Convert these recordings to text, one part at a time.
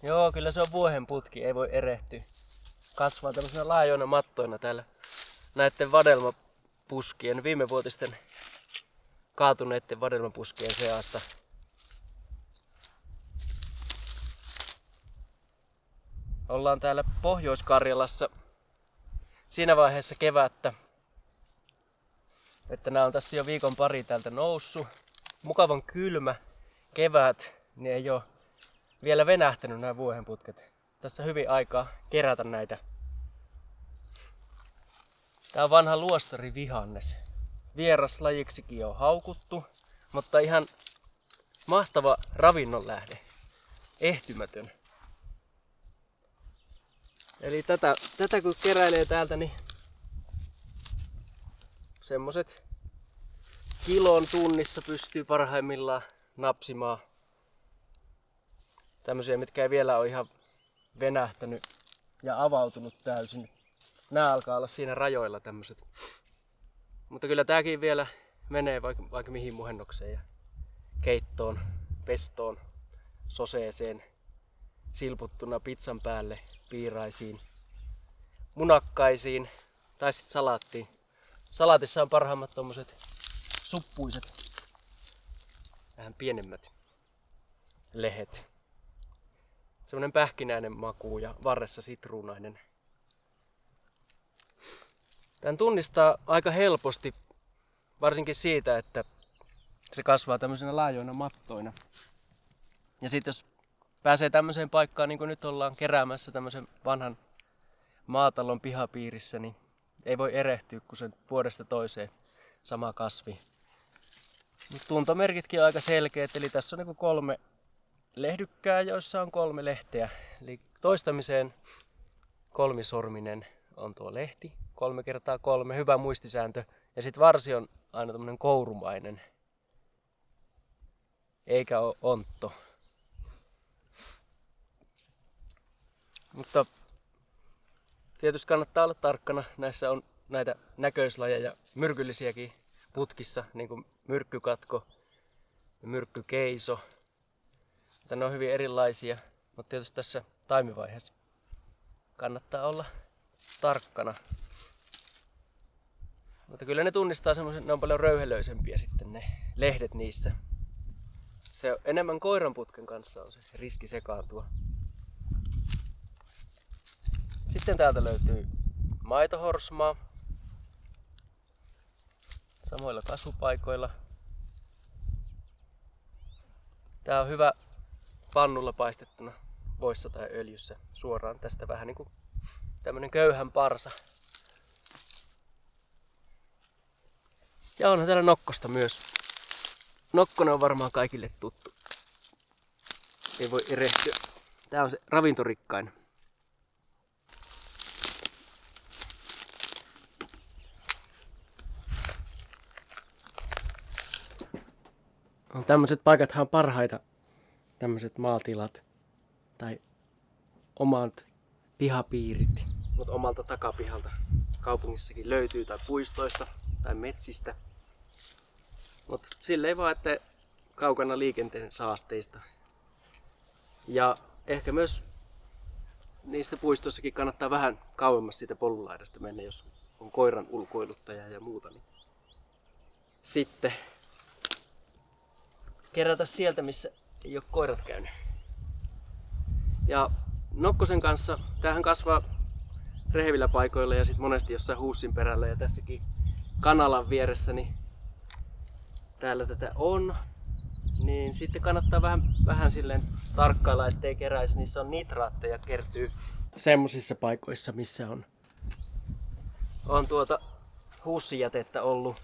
Joo, kyllä se on vuohenputki, ei voi erehtyä. Kasvaa tämmöisenä laajoina mattoina täällä näiden vadelmapuskien, viimevuotisten kaatuneiden vadelmapuskien seasta. Ollaan täällä Pohjois-Karjalassa siinä vaiheessa kevättä, että nämä on tässä jo viikon pari täältä noussut. Mukavan kylmä kevät, niin ei ole vielä venähtänyt nämä vuohenputket. Tässä on hyvin aikaa kerätä näitä. Tää on vanha luostarivihannes. Vieraslajiksikin on haukuttu, mutta ihan mahtava ravinnonlähde. Ehtymätön. Eli tätä kun keräilee täältä, niin semmoset kilon tunnissa pystyy parhaimmillaan napsimaan. Tämmöisiä, mitkä ei vielä ole ihan venähtänyt ja avautunut täysin. Nää alkaa olla siinä rajoilla tämmöset. Mutta kyllä tääkin vielä menee vaikka mihin muhennokseen ja keittoon, pestoon, soseeseen, silputtuna pizzan päälle, piiraisiin, munakkaisiin tai sitten salaattiin. Salaatissa on parhaimmat tommoset suppuiset, vähän pienemmät lehet. Semmonen pähkinäinen maku ja varressa sitruunainen. Tän tunnistaa aika helposti, varsinkin siitä, että se kasvaa tämmöisenä laajoina mattoina. Ja sit jos pääsee tämmöiseen paikkaan, niin kuin nyt ollaan keräämässä tämmöisen vanhan maatalon pihapiirissä, niin ei voi erehtyä, kun se vuodesta toiseen sama kasvi. Mut tuntomerkitkin on aika selkeät, eli tässä on niin 3 lehdykkää, joissa on 3 lehteä. Eli toistamiseen 3-sorminen on tuo lehti, 3x3, hyvä muistisääntö. Ja sit varsi on aina tämmönen kourumainen, eikä ole ontto. Mutta tietysti kannattaa olla tarkkana. Näissä on näitä näköislajeja myrkyllisiäkin putkissa, niin kuin myrkkykatko ja myrkkykeiso. Ne on hyvin erilaisia, mutta tietysti tässä taimivaiheessa kannattaa olla tarkkana. Mutta kyllä ne tunnistaa semmoisen, ne on paljon röyhelöisempiä sitten ne lehdet niissä. Se on enemmän koiranputken kanssa on se riski sekaantua. Sitten täältä löytyy maitohorsmaa. Samoilla kasvupaikoilla. Tää on hyvä pannulla paistettuna voissa tai öljyssä suoraan tästä vähän niinku tämmönen köyhän parsa. Ja onhan täällä nokkosta myös. Nokkonen on varmaan kaikille tuttu. Ei voi erehtyä. Tää on se ravintorikkain. Tämmöiset paikathan on parhaita, tämmöiset maatilat tai omat pihapiirit, mutta omalta takapihalta kaupungissakin löytyy tai puistoista tai metsistä. Mutta silleen vaan, että kaukana liikenteen saasteista. Ja ehkä myös niistä puistoissakin kannattaa vähän kauemmas siitä polulaidasta mennä, jos on koiran ulkoiluttaja ja muuta. Niin sitten kerätä sieltä, missä ei ole koirat käynyt. Ja nokkosen kanssa, tämähän kasvaa rehevillä paikoilla ja sitten monesti jossain huussin perällä ja tässäkin kanalan vieressä, niin täällä tätä on. Niin sitten kannattaa vähän silleen tarkkailla, ettei keräisi. Niissä on nitraatteja kertyy semmosissa paikoissa, missä on huussijätettä ollut.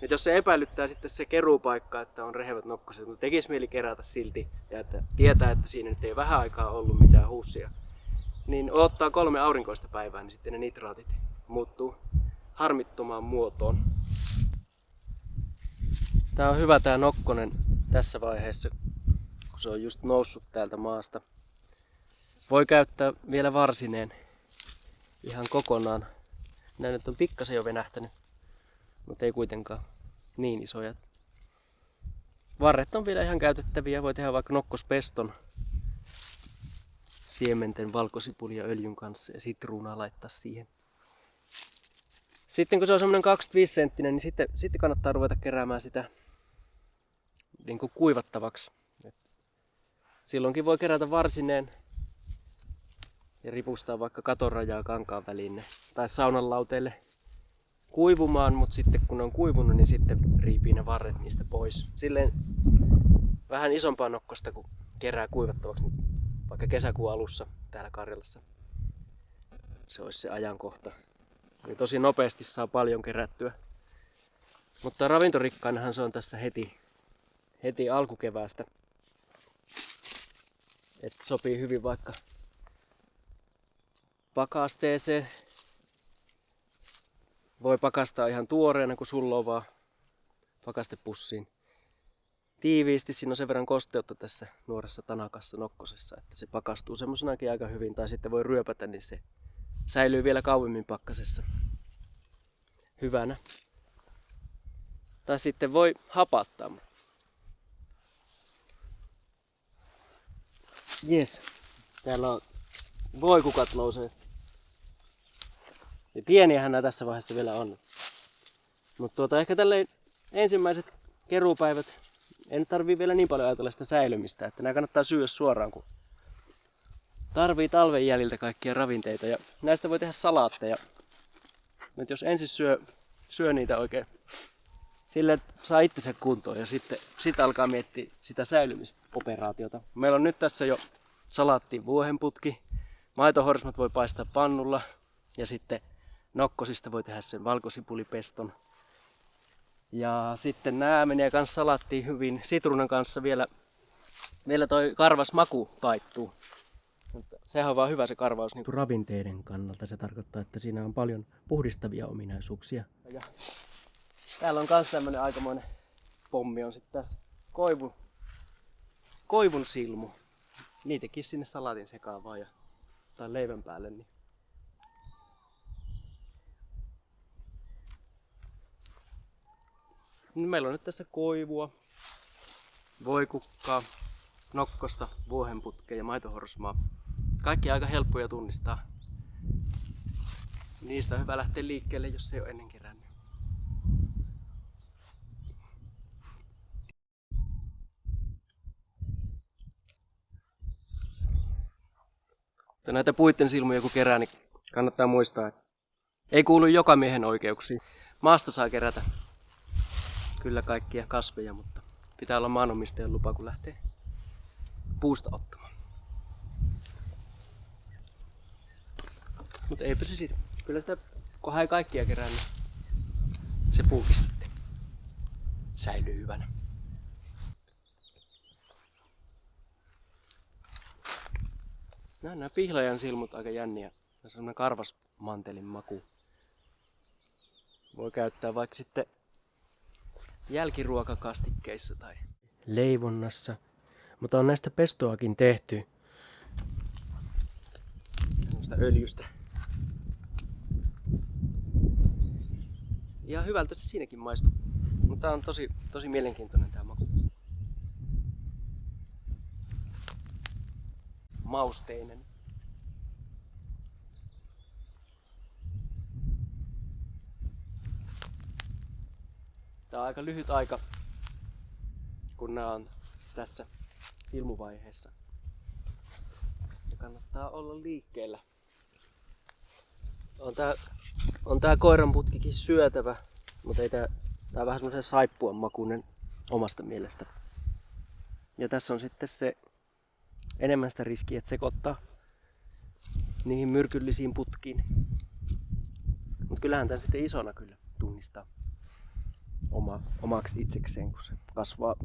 Et jos se epäilyttää sitten se keruupaikka, että on rehevät nokkoset, mutta tekisi mieli kerätä silti ja että tietää, että siinä nyt ei vähän aikaa ollut mitään huussia, niin odottaa 3 aurinkoista päivää, niin sitten ne nitraatit muuttuu harmittomaan muotoon. Tää on hyvä tää nokkonen tässä vaiheessa, kun se on just noussut täältä maasta. Voi käyttää vielä varsineen ihan kokonaan. Nää nyt on pikkasen jo venähtänyt, mutta ei kuitenkaan niin isoja. Varret on vielä ihan käytettäviä, voi tehdä vaikka nokkospeston. siementen, valkosipuli ja öljyn kanssa ja sitruunaa laittaa siihen. Sitten kun se on semmoinen 25 senttinen, niin sitten kannattaa ruveta keräämään sitä niin kuin kuivattavaksi. Silloinkin voi kerätä varsineen ja ripustaa vaikka katonrajaa kankaan väliin tai saunan lauteille kuivumaan, mutta sitten kun ne on kuivunut, niin sitten riipii ne varret niistä pois. Silleen vähän isompaa nokkosta kun kerää kuivattavaksi, vaikka kesäkuun alussa täällä Karjalassa. Se olisi se ajankohta. Niin tosi nopeasti saa paljon kerättyä. Mutta ravintorikkaanahan se on tässä heti alkukeväästä. Että sopii hyvin vaikka pakasteeseen. Voi pakastaa ihan tuoreena, kun sulloo vaan pakastepussiin. Tiiviisti, siinä on sen verran kosteutta tässä nuoressa tanakassa nokkosessa, että se pakastuu semmosenakin aika hyvin. Tai sitten voi ryöpätä, niin se säilyy vielä kauemmin pakkasessa hyvänä. Tai sitten voi hapattaa. Jes, täällä on voikukat nousee. Ja pieniähän nämä tässä vaiheessa vielä on. Mutta ehkä tälleen ensimmäiset keruupäivät en tarvii vielä niin paljon ajatella sitä säilymistä, että nämä kannattaa syödä suoraan, kun tarvii talven jäljiltä kaikkia ravinteita. Ja näistä voi tehdä salaatteja. Nyt jos ensin syö niitä oikein silleen, että saa itsensä kuntoon ja sitten alkaa miettiä sitä säilymisoperaatiota. Meillä on nyt tässä jo salaattiin vuohenputki. Maitohorsmat voi paistaa pannulla ja sitten nokkosista voi tehdä sen valkosipulipeston. Ja sitten nämä menee kans salaattiin hyvin. Sitruunan kanssa vielä toi karvas maku taittuu. Mutta sehän on vaan hyvä se karvaus niin ravinteiden kannalta. Se tarkoittaa, että siinä on paljon puhdistavia ominaisuuksia. Ja täällä on kans tämmönen aikamoinen pommi on sitten tässä koivun silmu. Niitäkin sinne salaatin sekaan vaan tai leivän päälle. Niin. Meillä on nyt tässä koivua, voikukkaa, nokkosta, vuohenputkea ja maitohorsmaa. Kaikki aika helppoja tunnistaa. Niistä on hyvä lähteä liikkeelle, jos ei ole ennen kerännyt. Näitä puitten silmuja kun kerää, niin kannattaa muistaa, että ei kuulu joka miehen oikeuksiin. Maasta saa kerätä kyllä kaikkia kasveja, mutta pitää olla maanomistajan lupa, kun lähtee puusta ottamaan. Mutta eipä se siitä. Kyllä sitä, kun ei kaikkia kerää, niin se puukin sitten säilyy hyvänä. Nämä pihlajan silmut aika jänniä. Se on sellainen karvasmantelin maku. Voi käyttää vaikka sitten jälkiruokakastikkeissa tai leivonnassa. Mutta on näistä pestoakin tehty. Semmoista öljystä. Ja hyvältä se siinäkin maistuu. Mutta tää on tosi mielenkiintoinen tää maku. Mausteinen. Tää on aika lyhyt aika, kun nää on tässä silmuvaiheessa. Ja kannattaa olla liikkeellä. On tää koiranputkikin syötävä, mutta ei tää on vähän semmoisen saippuan makuinen omasta mielestä. Ja tässä on sitten se enemmän sitä riskiä, että sekoittaa niihin myrkyllisiin putkiin. Mutta kyllähän tän sitten isona kyllä tunnistaa omaksi itsekseen, kun se kasvaa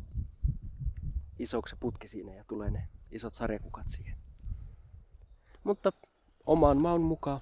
isoksi se putki siinä ja tulee ne isot sarjakukat siihen. Mutta oman maun mukaan